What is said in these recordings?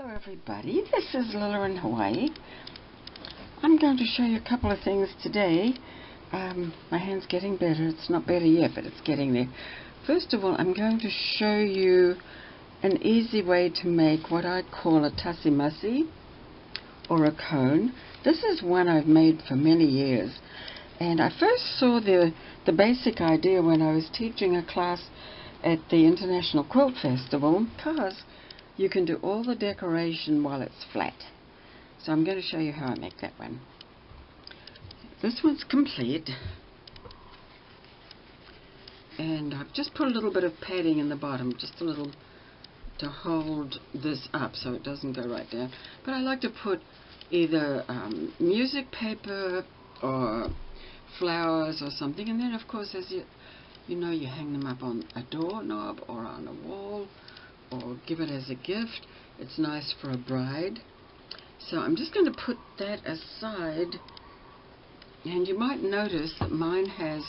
Hello everybody, this is Lila in Hawaii. I'm going to show you a couple of things today. My hand's getting better. It's not better yet, but it's getting there. First of all, I'm going to show you an easy way to make what I'd call a Tussie Mussie or a cone. This is one I've made for many years, and I first saw the basic idea when I was teaching a class at the International Quilt Festival, because you can do all the decoration while it's flat. So I'm going to show you how I make that one. This one's complete, and I've just put a little bit of padding in the bottom, just a little to hold this up so it doesn't go right down. But I like to put either music paper or flowers or something, and then of course, as you know, you hang them up on a doorknob or on a wall, or give it as a gift. It's nice for a bride. So I'm just going to put that aside, and you might notice that mine has,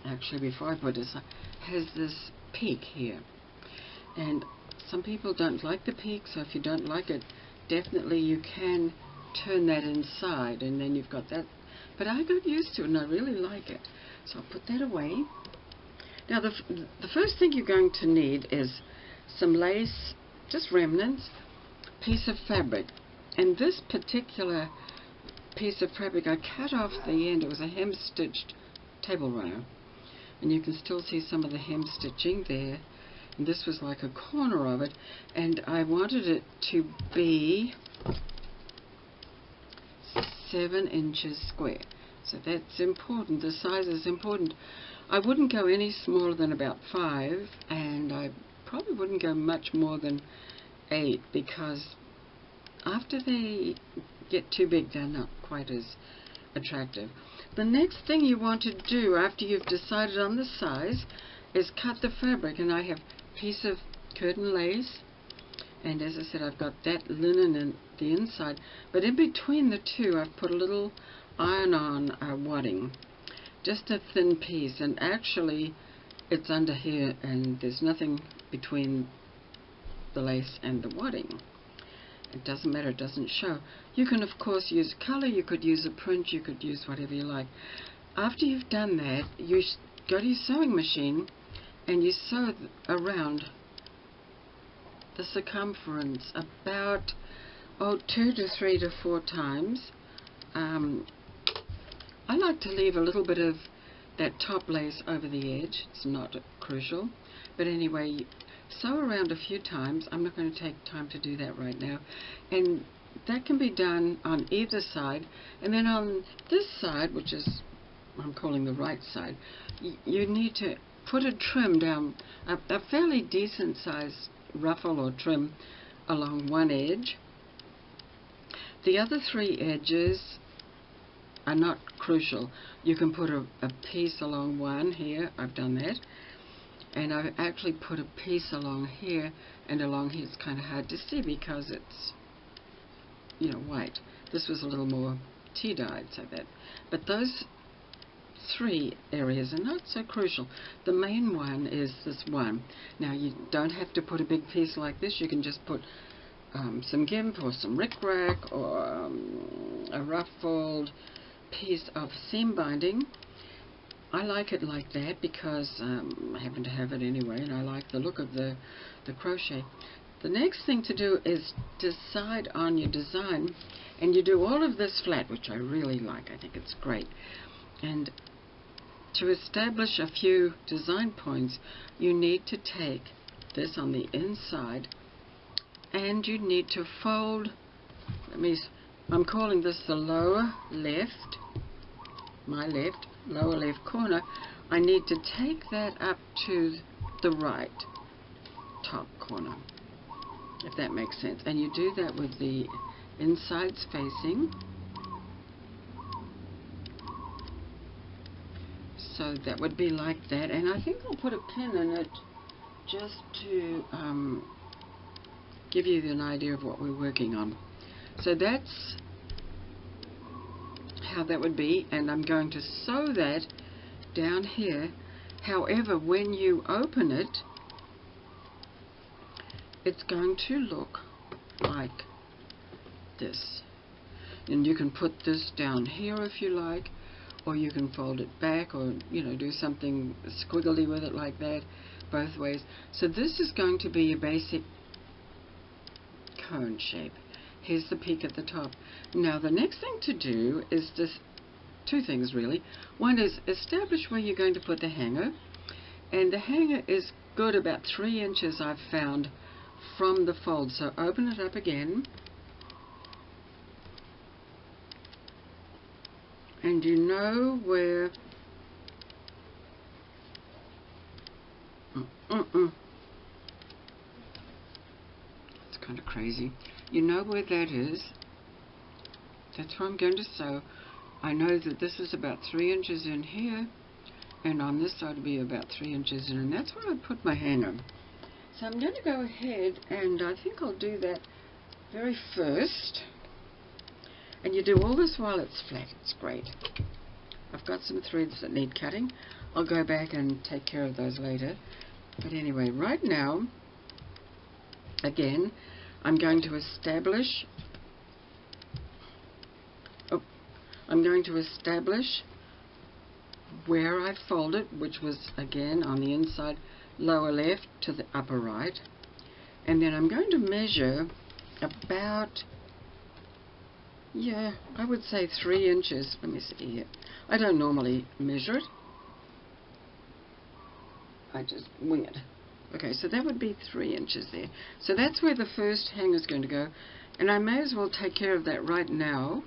actually before I put it aside, has this peak here, and some people don't like the peak, so if you don't like it, definitely you can turn that inside, and then you've got that. But I got used to it and I really like it, so I'll put that away. Now the first thing you're going to need is some lace, just remnants, piece of fabric, and this particular piece of fabric I cut off the end. It was a hem stitched table runner, and you can still see some of the hem stitching there, and this was like a corner of it, and I wanted it to be 7 inches square, so that's important. The size is important. I wouldn't go any smaller than about 5, and I probably wouldn't go much more than 8, because after they get too big, they're not quite as attractive. The next thing you want to do after you've decided on the size is cut the fabric, and I have a piece of curtain lace, and as I said, I've got that linen in the inside, but in between the two I've put a little iron-on wadding, just a thin piece, and actually it's under here and there's nothing between the lace and the wadding. It doesn't matter, it doesn't show. You can of course use color, you could use a print, you could use whatever you like. After you've done that, you go to your sewing machine and you sew around the circumference about 2 to 3 to 4 times. I like to leave a little bit of that top lace over the edge. It's not crucial, but anyway, sew around a few times. I'm not going to take time to do that right now, and that can be done on either side. And then on this side, which is I'm calling the right side, you need to put a trim down, a fairly decent size ruffle or trim along one edge. The other 3 edges are not crucial. You can put a piece along one here. I've done that, and I've actually put a piece along here, and along here it's kind of hard to see because it's, you know, white. This was a little more tea-dyed, so that, but those 3 areas are not so crucial. The main one is this one. Now you don't have to put a big piece like this. You can just put some gimp or some rickrack or a ruffled piece of seam binding. I like it like that because I happen to have it anyway, and I like the look of the crochet. The next thing to do is decide on your design, and you do all of this flat, which I really like. I think it's great. And to establish a few design points, you need to take this on the inside, and you need to fold. I'm calling this the lower left, my left, lower left corner. I need to take that up to the right top corner, if that makes sense. And you do that with the insides facing. So that would be like that, and I think I'll put a pin in it just to give you an idea of what we're working on. So that's how that would be, and I'm going to sew that down here. However, when you open it, it's going to look like this. And you can put this down here if you like, or you can fold it back, or do something squiggly with it like that, both ways. So this is going to be a basic cone shape. Here's the peak at the top. Now the next thing to do is this, two things really. One is establish where you're going to put the hanger, and the hanger is good about 3 inches I've found from the fold. So open it up again, and you know where it's kind of crazy. You know where that is. That's where I'm going to sew. I know that this is about 3 inches in here, and on this side will be about 3 inches in, and that's where I put my hanger. So I'm going to go ahead, and I think I'll do that very first. And you do all this while it's flat. It's great. I've got some threads that need cutting. I'll go back and take care of those later. But anyway, right now, again, I'm going to establish where I folded, which was again on the inside lower left to the upper right. And then I'm going to measure about, I would say 3 inches. Let me see here. I don't normally measure it. I just wing it. Okay, so that would be 3 inches there. So that's where the first hanger is going to go. And I may as well take care of that right now.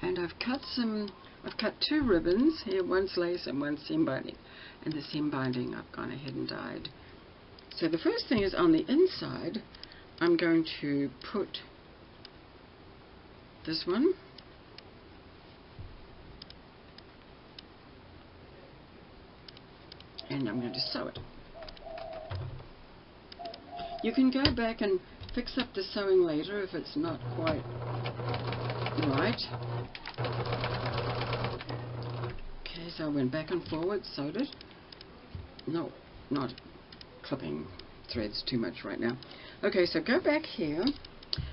And I've cut 2 ribbons here. One's lace and one's seam binding. And the seam binding I've gone ahead and dyed. So the first thing is on the inside, I'm going to put this one. And I'm going to sew it. You can go back and fix up the sewing later if it's not quite right. Okay, so I went back and forward, sewed it. No, not clipping threads too much right now. Okay, so go back here,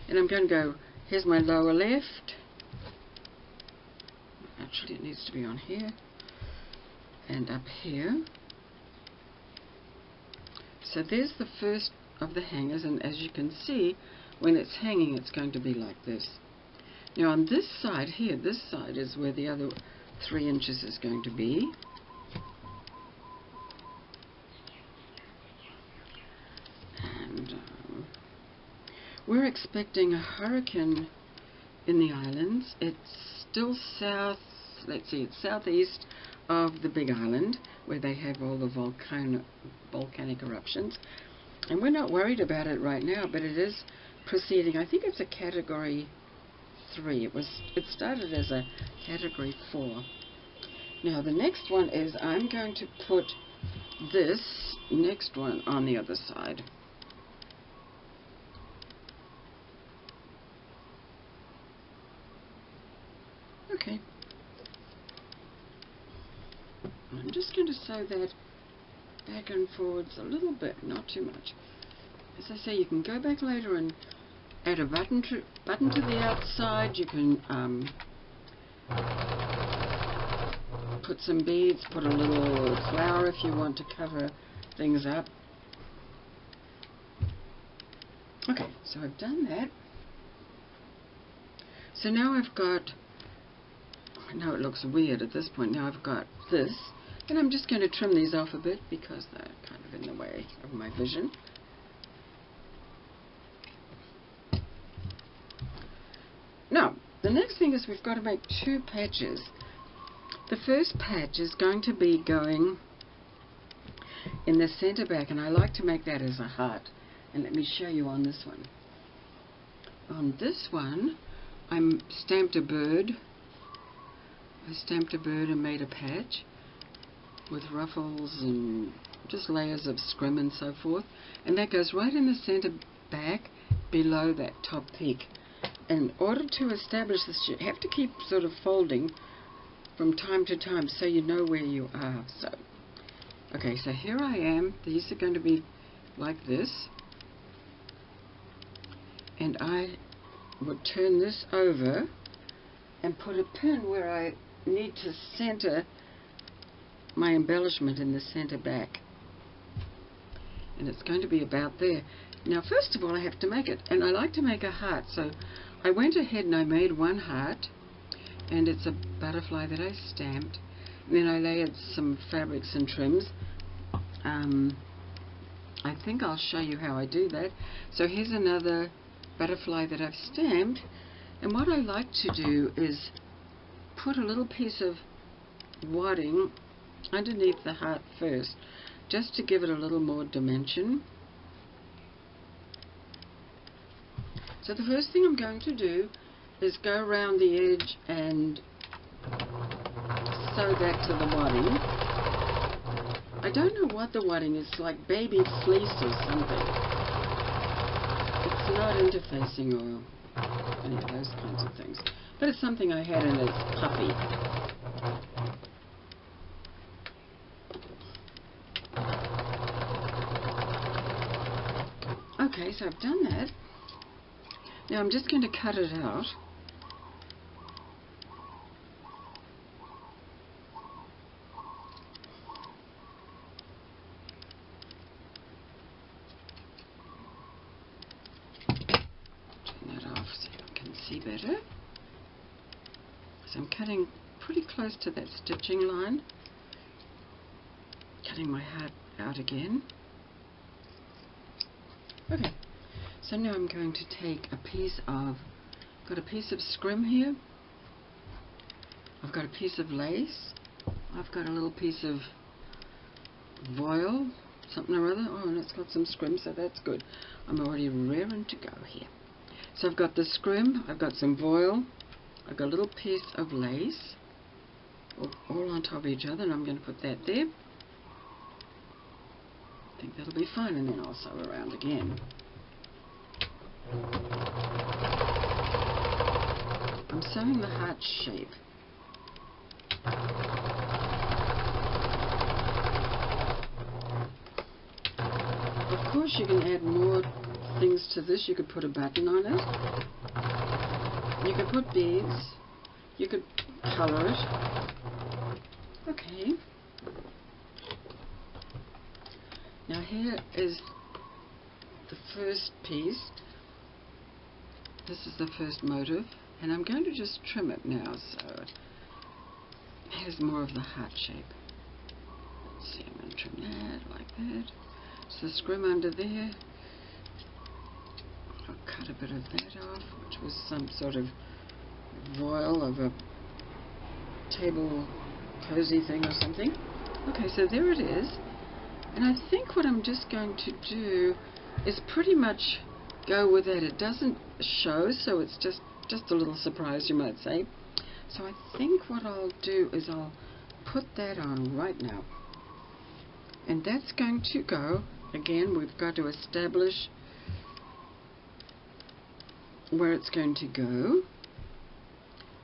and I'm going to go, here's my lower left. Actually, it needs to be on here. And up here. So there's the first of the hangers, and as you can see, when it's hanging, it's going to be like this. Now on this side here, this side is where the other 3 inches is going to be. And we're expecting a hurricane in the islands. It's still south, let's see, it's southeast of the Big Island, where they have all the volcanic eruptions. And we're not worried about it right now, but it is proceeding. I think it's a category 3. It started as a category 4. Now the next one is I'm going to put this next one on the other side. Okay. I'm just going to sew that back and forwards a little bit, not too much. As I say, you can go back later and add a button to the outside. You can put some beads, put a little flower if you want to cover things up. Okay, so I've done that. So now I've got, I know it looks weird at this point, now I've got this, and I'm just going to trim these off a bit because they're kind of in the way of my vision. Now, the next thing is we've got to make 2 patches. The first patch is going to be going in the center back, and I like to make that as a heart. And let me show you on this one. On this one, I stamped a bird. I stamped a bird and made a patch with ruffles and just layers of scrim and so forth. And that goes right in the center back below that top peak. In order to establish this, you have to keep sort of folding from time to time so you know where you are. So, okay, so here I am. These are going to be like this. and I would turn this over and put a pin where I need to center my embellishment in the center back. And it's going to be about there. Now first of all I have to make it, and I like to make a heart, so I went ahead and I made one heart, and it's a butterfly that I stamped. And then I layered some fabrics and trims. I think I'll show you how I do that. So here's another butterfly that I've stamped, and what I like to do is put a little piece of wadding underneath the heart first, just to give it a little more dimension. So the first thing I'm going to do is go around the edge and sew that to the wadding. I don't know what the wadding is, like baby fleece or something. It's not interfacing or any of those kinds of things, but it's something I had and it's puffy. Okay, so I've done that. Now I'm just going to cut it out. Turn that off so you can see better. So I'm cutting pretty close to that stitching line. Cutting my heart out again. Okay, so now I'm going to take a piece of, got a piece of scrim here, I've got a piece of lace, I've got a little piece of voile, something or other. Oh, and it's got some scrim, so that's good. I'm already raring to go here. So I've got the scrim, I've got some voile, I've got a little piece of lace, all on top of each other, and I'm going to put that there. I think that'll be fine, and then I'll sew around again. I'm sewing the heart shape. Of course you can add more things to this. You could put a button on it. You could put beads. You could color it. Okay. Now here is the first piece. This is the first motif, and I'm going to just trim it now, so here's more of the heart shape. Let's see, I'm going to trim that like that. So the scrim under there, I'll cut a bit of that off, which was some sort of voile of a table cozy thing or something. Okay, so there it is. And I think what I'm just going to do is pretty much go with it. It doesn't show, so it's just a little surprise, you might say. So I think what I'll do is I'll put that on right now. And that's going to go, again, we've got to establish where it's going to go.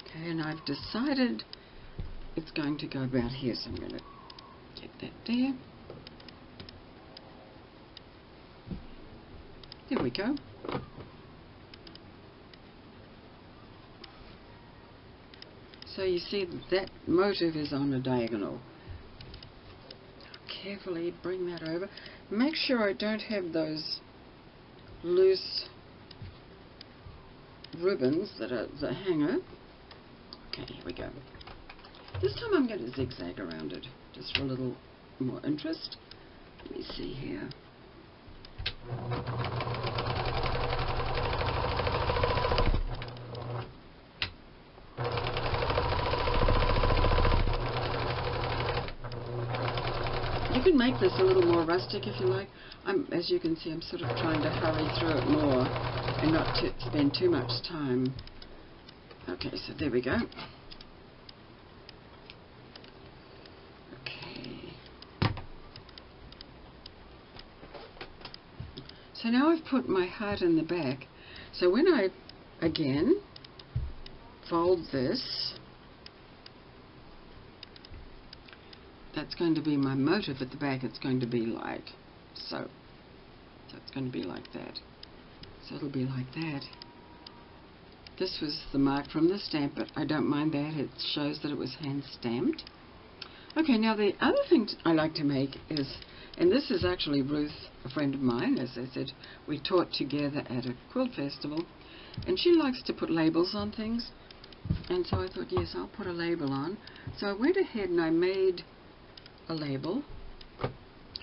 Okay, and I've decided it's going to go about here, so I'm going to get that there. There we go. So you see that motif is on a diagonal. Carefully bring that over. Make sure I don't have those loose ribbons that are the hanger. Okay, here we go. This time I'm going to zigzag around it, just for a little more interest. Let me see here. You can make this a little more rustic if you like. As you can see, I'm sort of trying to hurry through it more and not to spend too much time. Okay, so there we go. Okay. So now I've put my heart in the back. So when I, again, fold this, that's going to be my motif at the back. It's going to be like so. So it's going to be like that. So it'll be like that. This was the mark from the stamp, but I don't mind that. It shows that it was hand stamped. Okay, now the other thing I like to make is, and this is actually Ruth, a friend of mine, as I said, we taught together at a quilt festival, and she likes to put labels on things, and so I thought, yes, I'll put a label on. So I went ahead and I made a label,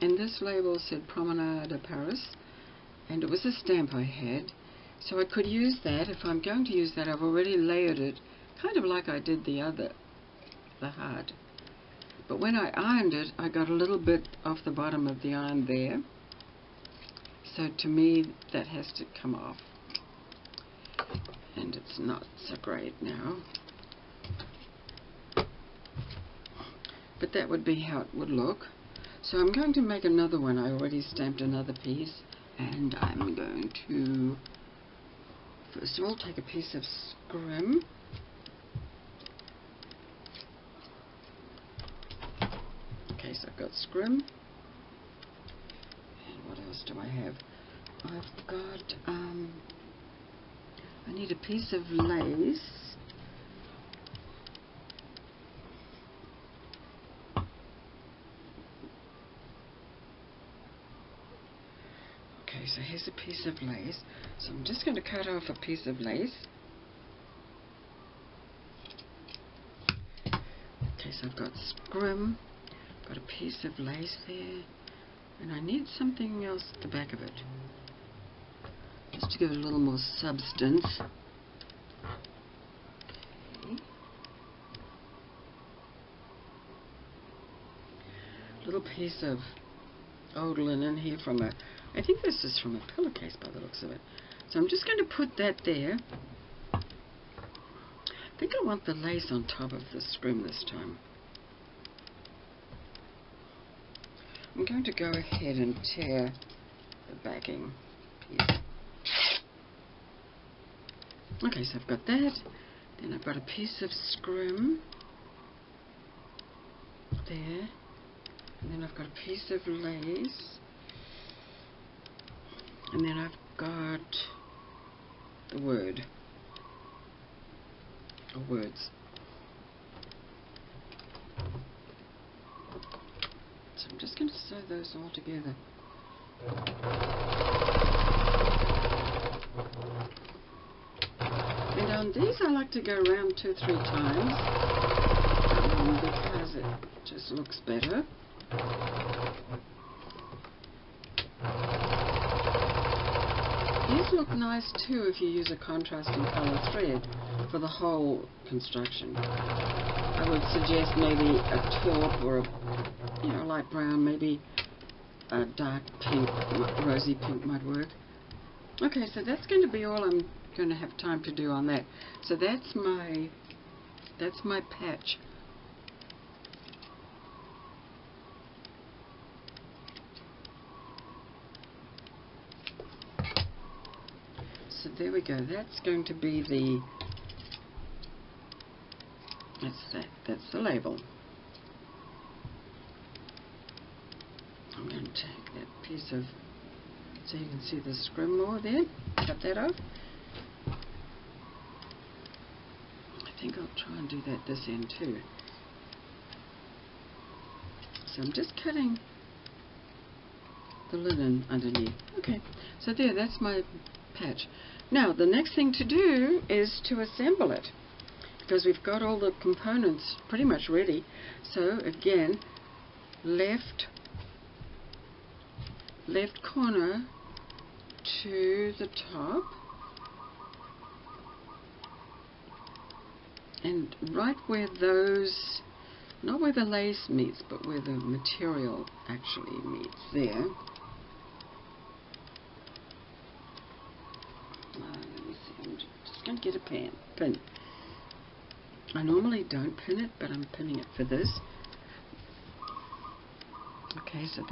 and this label said Promenade de Paris, and it was a stamp I had, so I could use that. If I'm going to use that, I've already layered it, kind of like I did the heart. But when I ironed it, I got a little bit off the bottom of the iron there. So to me, that has to come off. And it's not so great now. But that would be how it would look. So I'm going to make another one. I already stamped another piece. And I'm going to, first of all, take a piece of scrim. Okay, so I've got scrim. And what else do I have? I've got, I need a piece of lace. Okay, so here's a piece of lace. So I'm just going to cut off a piece of lace. Okay, so I've got scrim, got a piece of lace there, and I need something else at the back of it, just to give it a little more substance. Okay. Little piece of old linen here from a, I think this is from a pillowcase by the looks of it. So I'm just going to put that there. I think I want the lace on top of the scrim this time. I'm going to go ahead and tear the backing piece. Okay, so I've got that. Then I've got a piece of scrim there. And then I've got a piece of lace. And then I've got the word. Or words. So I'm just going to sew those all together. And on these I like to go around 2 or 3 times because it just looks better. These look nice too if you use a contrasting color thread for the whole construction. I would suggest maybe a taupe or a light brown, maybe a dark pink, rosy pink might work. Okay, so that's going to be all I'm going to have time to do on that. So that's my patch. So there we go. That's going to be the, that's the label. I'm going to take that piece of, so you can see the scrim more there, cut that off. I think I'll try and do that this end too. So I'm just cutting the linen underneath. Okay, so there, that's my patch. Now the next thing to do is to assemble it, because we've got all the components pretty much ready. So again, left corner to the top, and right where those, not where the lace meets, but where the material actually meets, there. Let me see, I'm just going to get a pin. I normally don't pin it, but I'm pinning it for this. Okay, so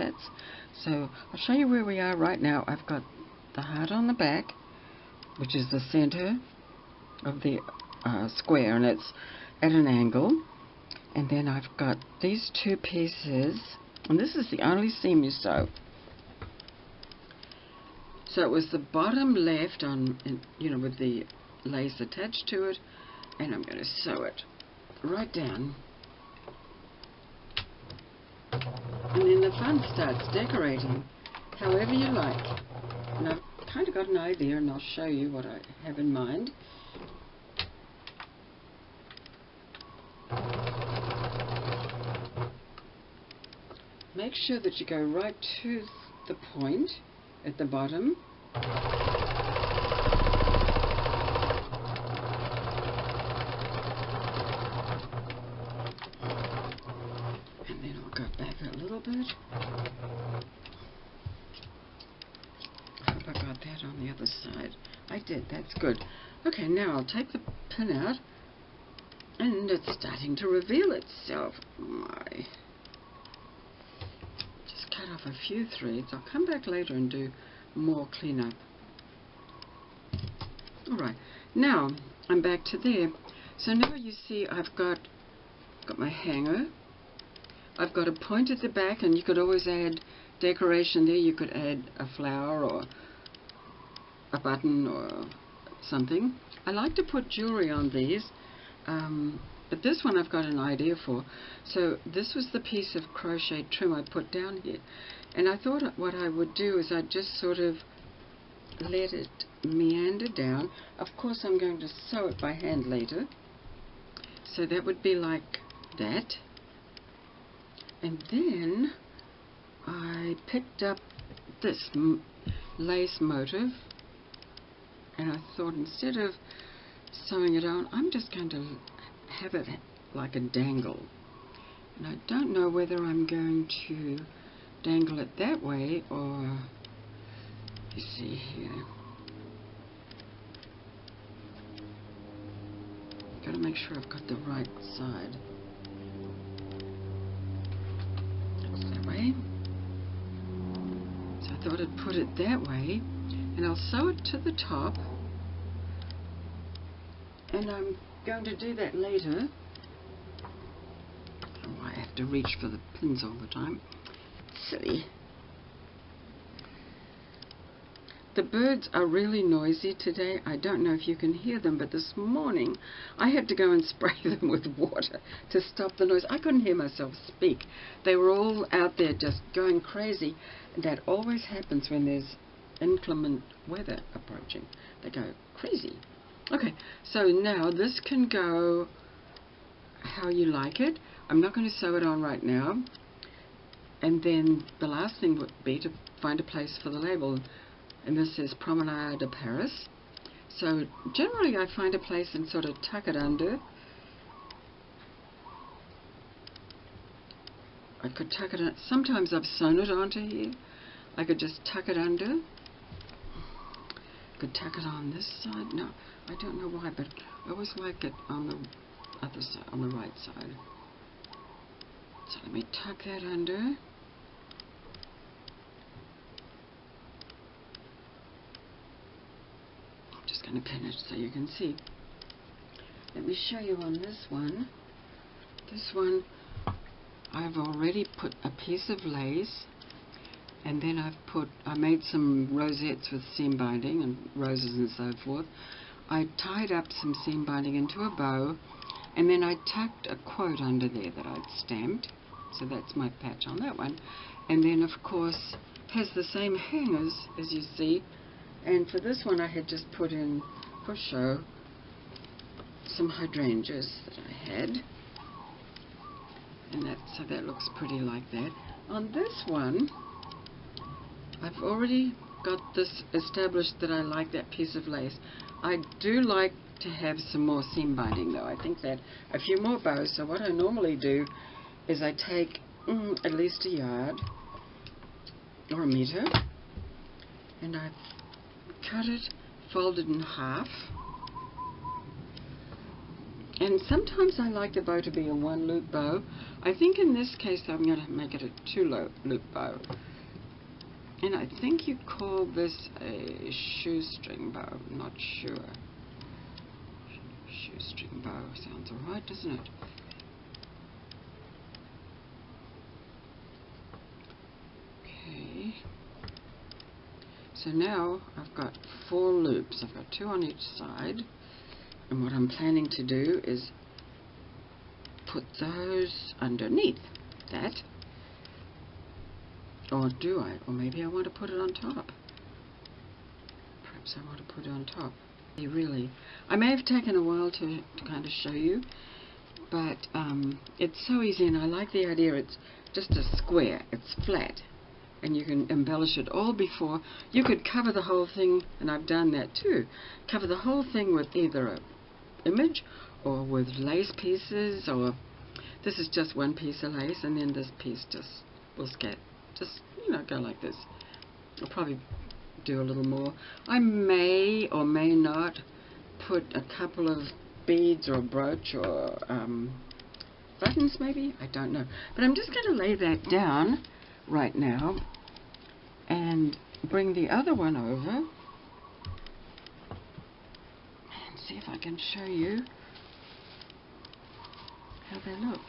so I'll show you where we are right now. I've got the heart on the back, which is the center of the square, and it's at an angle. And then I've got these 2 pieces, and this is the only seam you sew. So it was the bottom left on, you know, with the lace attached to it, and I'm going to sew it right down. And then the fun starts, decorating however you like. And I've kind of got an idea, and I'll show you what I have in mind. Make sure that you go right to the point at the bottom. And then I'll go back a little bit. I hope I got that on the other side. I did, that's good. Okay, now I'll take the pin out, and it's starting to reveal itself. My. Just cut off a few threads. I'll come back later and do more cleanup. Alright, now I'm back to there. So now you see I've got my hanger. I've got a point at the back, and you could always add decoration there. You could add a flower or a button or something. I like to put jewelry on these, but this one I've got an idea for. So this was the piece of crochet trim I put down here, and I thought what I would do is I'd just sort of let it meander down. Of course I'm going to sew it by hand later, so that would be like that. And then I picked up this lace motif, and I thought instead of sewing it on, I'm just going to have it like a dangle. And I don't know whether I'm going to dangle it that way, or you see here, got to make sure I've got the right side. That way. So I thought I'd put it that way, and I'll sew it to the top, and I'm going to do that later. Oh, I have to reach for the pins all the time. Silly. The birds are really noisy today. I don't know if you can hear them, but this morning I had to go and spray them with water to stop the noise. I couldn't hear myself speak. They were all out there just going crazy. That always happens when there's inclement weather approaching. They go crazy. Okay, so now this can go how you like it. I'm not going to sew it on right now. And then the last thing would be to find a place for the label. And this is Promenade de Paris. So generally I find a place and sort of tuck it under. I could tuck it on. Sometimes I've sewn it onto here. I could just tuck it under. Could tuck it on this side. No, I don't know why, but I always like it on the other side, on the right side. So let me tuck that under. Going to pin it so you can see. Let me show you on this one. This one I've already put a piece of lace, and then I made some rosettes with seam binding and roses and so forth. I tied up some seam binding into a bow, and then I tucked a quote under there that I'd stamped. So that's my patch on that one. And then of course has the same hangers as you see. And for this one I had just put in, for show, some hydrangeas that I had. And so that looks pretty like that. On this one, I've already got this established that I like that piece of lace. I do like to have some more seam binding though. I think that a few more bows. So what I normally do is I take at least a yard or a meter, and I cut it, fold it in half, and sometimes I like the bow to be a one loop bow. I think in this case I'm going to make it a two loop bow, and I think you call this a shoestring bow. I'm not sure. Shoestring bow sounds alright, doesn't it? So now I've got 4 loops. I've got 2 on each side, and what I'm planning to do is put those underneath that. Or do I? Or maybe I want to put it on top. Perhaps I want to put it on top. Really, I may have taken a while to kind of show you, but it's so easy, and I like the idea. It's just a square. It's flat, and you can embellish it all before. You could cover the whole thing, and I've done that too. Cover the whole thing with either an image or with lace pieces, or this is just one piece of lace, and then this piece just will just go like this. I'll probably do a little more. I may or may not put a couple of beads or a brooch or buttons maybe, I don't know. But I'm just going to lay that down right now and bring the other one over and see if I can show you how they look.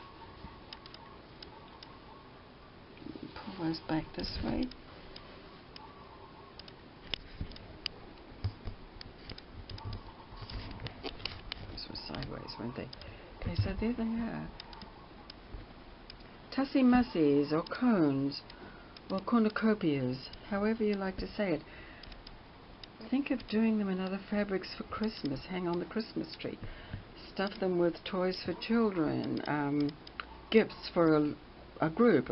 Pull those back this way. Sideways, weren't they? Okay, so there they are. Tussie Mussies, or cones, or cornucopias, however you like to say it. Think of doing them in other fabrics for Christmas. Hang on the Christmas tree. Stuff them with toys for children, gifts for a group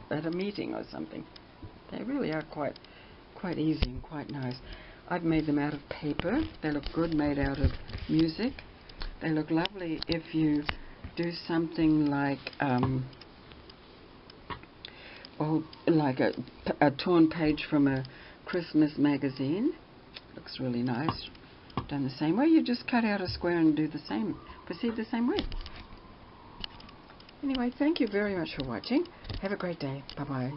at a meeting or something. They really are quite easy and quite nice. I've made them out of paper. They look good made out of music. They look lovely if you do something like a torn page from a Christmas magazine. Looks really nice. Done the same way. You just cut out a square and do the same. Proceed the same way. Anyway, thank you very much for watching. Have a great day. Bye-bye.